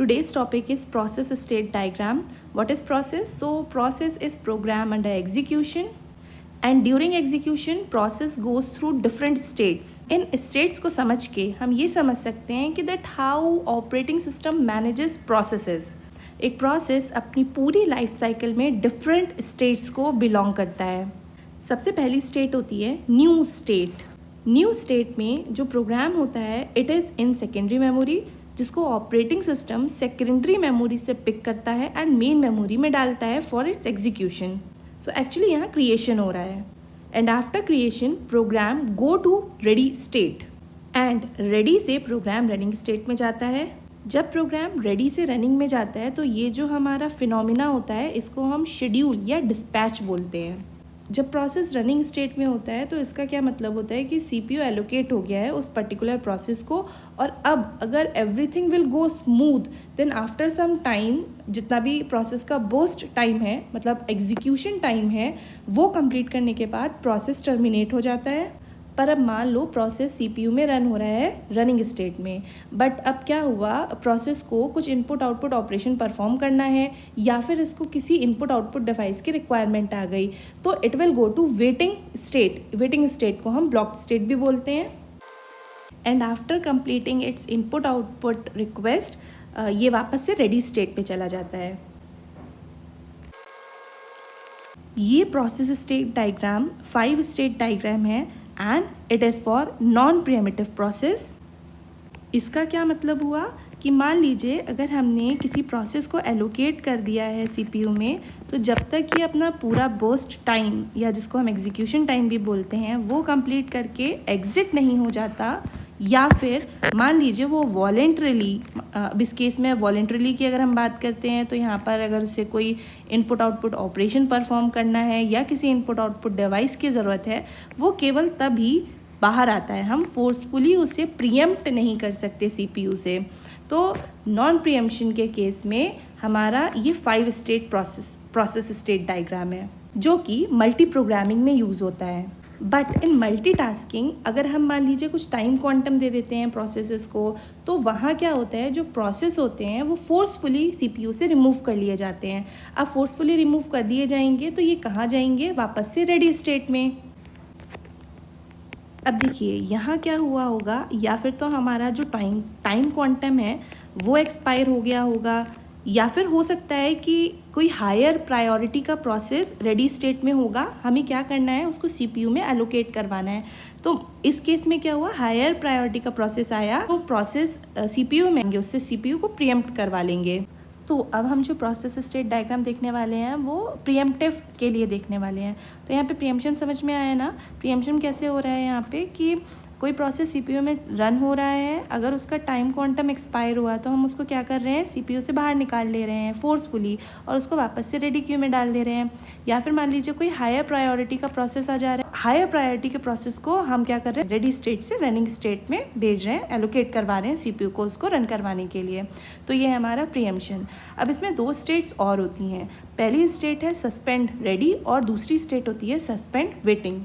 Today's topic is process state diagram. What is process? So process is program under execution, and during execution process goes through different states. In states को समझ के हम ये समझ सकते हैं कि that how operating system manages processes. एक process अपनी पूरी लाइफ साइकिल में different states को belong करता है. सबसे पहली state होती है new state. न्यू स्टेट में जो प्रोग्राम होता है it is in secondary memory, जिसको ऑपरेटिंग सिस्टम सेकेंडरी मेमोरी से पिक करता है एंड मेन मेमोरी में डालता है for its execution. So actually यहाँ क्रिएशन हो रहा है and after creation program go to ready state and ready से प्रोग्राम रनिंग स्टेट में जाता है. जब प्रोग्राम रेडी से रनिंग में जाता है तो ये जो हमारा फिनोमिना होता है इसको हम शेड्यूल या डिस्पैच बोलते हैं. जब प्रोसेस रनिंग स्टेट में होता है तो इसका क्या मतलब होता है कि सीपीयू एलोकेट हो गया है उस पर्टिकुलर प्रोसेस को, और अब अगर everything will go smooth then after some time जितना भी प्रोसेस का बर्स्ट टाइम है, मतलब एग्जीक्यूशन टाइम है, वो कंप्लीट करने के बाद प्रोसेस टर्मिनेट हो जाता है. पर अब मान लो प्रोसेस सीपीयू में रन हो रहा है रनिंग स्टेट में, बट अब क्या हुआ, प्रोसेस को कुछ इनपुट आउटपुट ऑपरेशन परफॉर्म करना है या फिर इसको किसी इनपुट आउटपुट डिवाइस की रिक्वायरमेंट आ गई तो it will go to waiting state. Waiting state को हम ब्लॉक स्टेट भी बोलते हैं. And after completing its input output request ये वापस से रेडी स्टेट पे चला जाता है. ये process state diagram 5 state diagram है and it is for non preemptive process. इसका क्या मतलब हुआ कि मान लीजिए अगर हमने किसी प्रोसेस को एलोकेट कर दिया है सीपीयू में, तो जब तक ये अपना पूरा बर्स्ट टाइम या जिसको हम एग्जीक्यूशन टाइम भी बोलते हैं वो कंप्लीट करके एग्जिट नहीं हो जाता, या फिर मान लीजिए वो वॉलेंट्रली, अब इस केस में वॉलेंट्रली की अगर हम बात करते हैं तो यहाँ पर अगर उसे कोई इनपुट आउटपुट ऑपरेशन परफॉर्म करना है या किसी इनपुट आउटपुट डिवाइस की ज़रूरत है, वो केवल तभी बाहर आता है. हम फोर्सफुली उसे प्रीएम्प्ट नहीं कर सकते सीपीयू से. तो नॉन प्रीएम्प्शन के केस में हमारा ये 5 स्टेट प्रोसेस स्टेट डायग्राम है जो कि मल्टी प्रोग्रामिंग में यूज़ होता है. बट इन मल्टीटास्किंग अगर हम मान लीजिए कुछ टाइम क्वांटम दे देते हैं प्रोसेसेस को, तो वहाँ क्या होता है, जो प्रोसेस होते हैं वो फोर्सफुली सीपीयू से रिमूव कर लिए जाते हैं. अब फोर्सफुली रिमूव कर दिए जाएंगे तो ये कहाँ जाएंगे, वापस से रेडी स्टेट में. अब देखिए यहाँ क्या हुआ होगा, या फिर तो हमारा जो टाइम क्वांटम है वो एक्सपायर हो गया होगा, या फिर हो सकता है कि कोई हायर प्रायोरिटी का प्रोसेस रेडी स्टेट में होगा. हमें क्या करना है, उसको सीपीयू में एलोकेट करवाना है. तो इस केस में क्या हुआ, हायर प्रायोरिटी का प्रोसेस आया तो प्रोसेस सीपीयू में आएंगे, उससे सीपीयू को प्रीएम्प्ट करवा लेंगे. तो अब हम जो प्रोसेस स्टेट डायग्राम देखने वाले हैं वो प्रीएम्प्टिव के लिए देखने वाले हैं. तो यहाँ पे प्रीएम्प्शन समझ में आया ना. प्रीएम्प्शन कैसे हो रहा है यहाँ पे कि कोई प्रोसेस सीपीयू में रन हो रहा है, अगर उसका टाइम क्वांटम एक्सपायर हुआ तो हम उसको क्या कर रहे हैं, सीपीयू से बाहर निकाल ले रहे हैं फोर्सफुली और उसको वापस से रेडी क्यू में डाल दे रहे हैं. या फिर मान लीजिए कोई हायर प्रायोरिटी का प्रोसेस आ जा रहा है, हायर प्रायोरिटी के प्रोसेस को हम क्या कर रहे हैं, रेडी स्टेट से रनिंग स्टेट में भेज रहे हैं, एलोकेट करवा रहे हैं सीपीयू को उसको रन करवाने के लिए. तो ये है हमारा प्रीएम्प्शन. अब इसमें 2 स्टेट्स और होती हैं. पहली स्टेट है सस्पेंड रेडी और दूसरी स्टेट होती है सस्पेंड वेटिंग.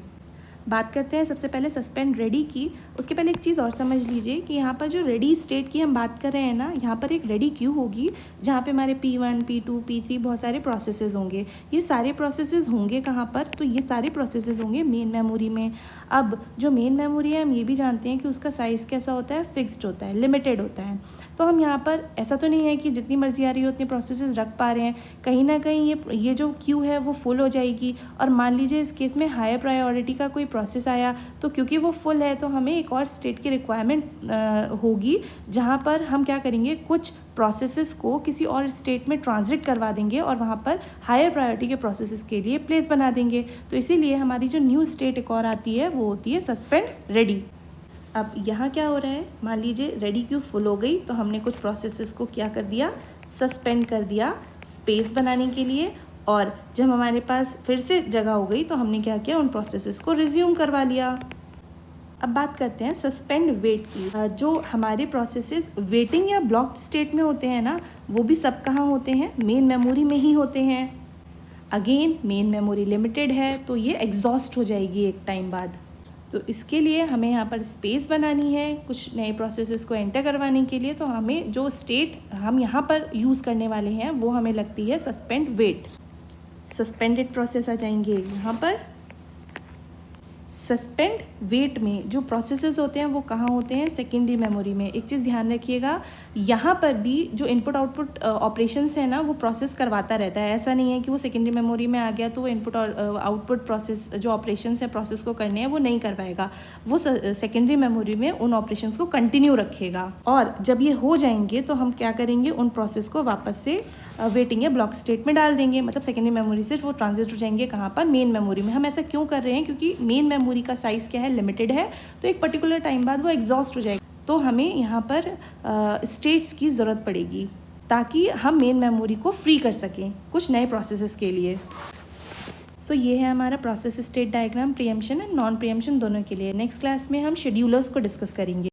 बात करते हैं सबसे पहले सस्पेंड रेडी की. उसके पहले एक चीज़ और समझ लीजिए कि यहाँ पर जो रेडी स्टेट की हम बात कर रहे हैं ना, यहाँ पर एक रेडी क्यू होगी जहाँ पे हमारे P1, P2, P3 बहुत सारे प्रोसेसेस होंगे. ये सारे प्रोसेसेस होंगे कहाँ पर, तो ये सारे प्रोसेसेस होंगे मेन मेमोरी में. अब जो मेन मेमोरी है हम ये भी जानते हैं कि उसका साइज़ कैसा होता है, फिक्स्ड होता है, लिमिटेड होता है. तो हम यहाँ पर ऐसा तो नहीं है कि जितनी मर्जी आ रही हो उतने प्रोसेसेस रख पा रहे हैं. कहीं ना कहीं ये जो क्यू है वो फुल हो जाएगी. और मान लीजिए इस केस में हायर प्रायोरिटी का कोई प्रोसेस आया तो क्योंकि वो फुल है तो हमें एक और स्टेट की रिक्वायरमेंट होगी जहाँ पर हम क्या करेंगे, कुछ प्रोसेसेस को किसी और स्टेट में ट्रांजिट करवा देंगे और वहाँ पर हायर प्रायोरिटी के प्रोसेसेस के लिए प्लेस बना देंगे. तो इसीलिए हमारी जो न्यू स्टेट एक और आती है वो होती है सस्पेंड रेडी. अब यहाँ क्या हो रहा है, मान लीजिए रेडी क्यू फुल हो गई तो हमने कुछ प्रोसेसेस को क्या कर दिया, सस्पेंड कर दिया स्पेस बनाने के लिए. और जब हमारे पास फिर से जगह हो गई तो हमने क्या किया, उन प्रोसेसेस को रिज्यूम करवा लिया. अब बात करते हैं सस्पेंड वेट की. जो हमारे प्रोसेसेस वेटिंग या ब्लॉक्ड स्टेट में होते हैं ना, वो भी सब कहाँ होते हैं, मेन मेमोरी में ही होते हैं. अगेन मेन मेमोरी लिमिटेड है तो ये एग्जॉस्ट हो जाएगी एक टाइम बाद. तो इसके लिए हमें यहाँ पर स्पेस बनानी है कुछ नए प्रोसेसेस को एंटर करवाने के लिए। तो हमें जो स्टेट हम यहाँ पर यूज़ करने वाले हैं वो हमें लगती है सस्पेंड वेट। सस्पेंडेड प्रोसेस आ जाएंगे यहाँ पर। सस्पेंड वेट में जो प्रोसेसेस होते हैं वो कहाँ होते हैं, सेकेंडरी मेमोरी में। एक चीज़ ध्यान रखिएगा, यहाँ पर भी जो इनपुट आउटपुट ऑपरेशंस है ना वो प्रोसेस करवाता रहता है। ऐसा नहीं है कि वो सेकेंडरी मेमोरी में आ गया तो वो इनपुट और आउटपुट प्रोसेस जो ऑपरेशंस है प्रोसेस को करने हैं वो नहीं कर पाएगा। वो सेकेंडरी मेमोरी में उन ऑपरेशंस को कंटिन्यू रखेगा। और जब ये हो जाएंगे तो हम क्या करेंगे, उन प्रोसेस को वापस से वेटिंग या ब्लॉक स्टेट में डाल देंगे। मतलब सेकेंडरी मेमोरी से वो ट्रांजिट हो जाएंगे कहाँ पर, मेन मेमोरी में। हम ऐसा क्यों कर रहे हैं, क्योंकि मेन मेमोरी का साइज़ क्या है, लिमिटेड है। तो एक पर्टिकुलर टाइम बाद वो एग्जॉस्ट हो जाएगा। तो हमें यहाँ पर स्टेट्स की ज़रूरत पड़ेगी ताकि हम मेन मेमोरी को फ्री कर सकें कुछ नए प्रोसेसेस के लिए। सो ये है हमारा process state diagram, preemption and non preemption दोनों के लिए। नेक्स्ट क्लास में हम शेड्यूलर्स को डिस्कस करेंगे।